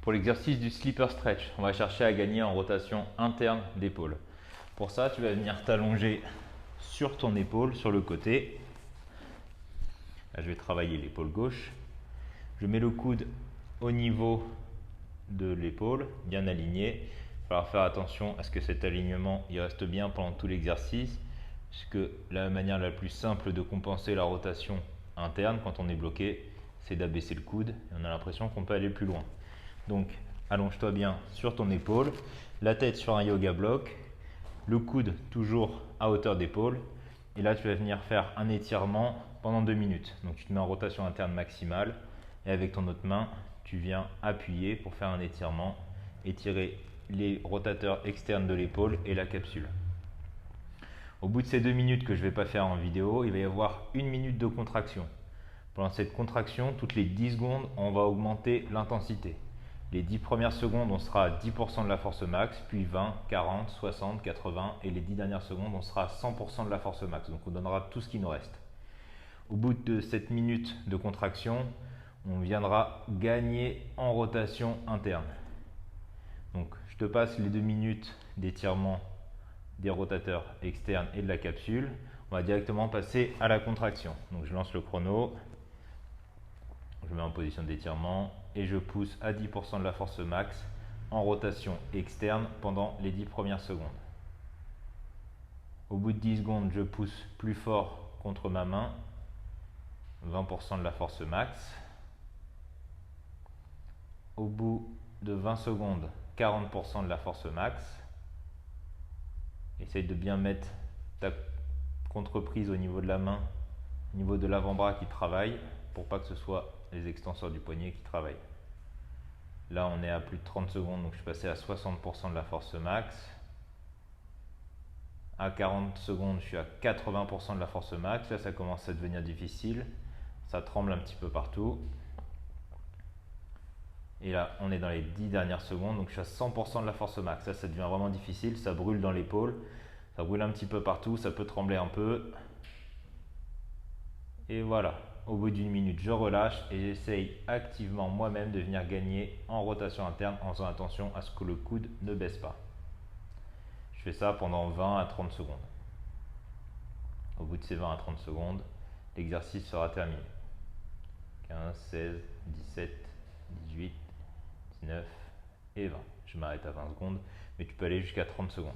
Pour l'exercice du sleeper stretch, on va chercher à gagner en rotation interne d'épaule. Pour ça, tu vas venir t'allonger sur ton épaule, sur le côté. Là, je vais travailler l'épaule gauche. Je mets le coude au niveau de l'épaule, bien aligné. Il va falloir faire attention à ce que cet alignement il reste bien pendant tout l'exercice, puisque la manière la plus simple de compenser la rotation interne quand on est bloqué, c'est d'abaisser le coude et on a l'impression qu'on peut aller plus loin. Donc, allonge-toi bien sur ton épaule, la tête sur un yoga block, le coude toujours à hauteur d'épaule. Et là, tu vas venir faire un étirement pendant 2 minutes. Donc, tu te mets en rotation interne maximale et avec ton autre main, tu viens appuyer pour faire un étirement, étirer les rotateurs externes de l'épaule et la capsule. Au bout de ces 2 minutes que je ne vais pas faire en vidéo, il va y avoir 1 minute de contraction. Pendant cette contraction, toutes les 10 secondes, on va augmenter l'intensité. Les 10 premières secondes, on sera à 10% de la force max, puis 20, 40, 60, 80 et les 10 dernières secondes, on sera à 100% de la force max. Donc on donnera tout ce qui nous reste. Au bout de cette minute de contraction, on viendra gagner en rotation interne. Donc je te passe les 2 minutes d'étirement des rotateurs externes et de la capsule. On va directement passer à la contraction. Donc je lance le chrono. Je mets en position d'étirement et je pousse à 10% de la force max en rotation externe pendant les 10 premières secondes. Au bout de 10 secondes, je pousse plus fort contre ma main, 20% de la force max. Au bout de 20 secondes, 40% de la force max. Essaye de bien mettre ta contreprise au niveau de la main, au niveau de l'avant-bras qui travaille, pour pas que ce soit les extenseurs du poignet qui travaillent. Là, on est à plus de 30 secondes, donc je suis passé à 60% de la force max. À 40 secondes, je suis à 80% de la force max. Là, ça commence à devenir difficile. Ça tremble un petit peu partout. Et là, on est dans les 10 dernières secondes, donc je suis à 100% de la force max. Ça devient vraiment difficile. Ça brûle dans l'épaule. Ça brûle un petit peu partout. Ça peut trembler un peu. Et voilà. Au bout d'une minute, je relâche et j'essaye activement moi-même de venir gagner en rotation interne en faisant attention à ce que le coude ne baisse pas. Je fais ça pendant 20 à 30 secondes. Au bout de ces 20 à 30 secondes, l'exercice sera terminé. 15, 16, 17, 18, 19 et 20. Je m'arrête à 20 secondes, mais tu peux aller jusqu'à 30 secondes.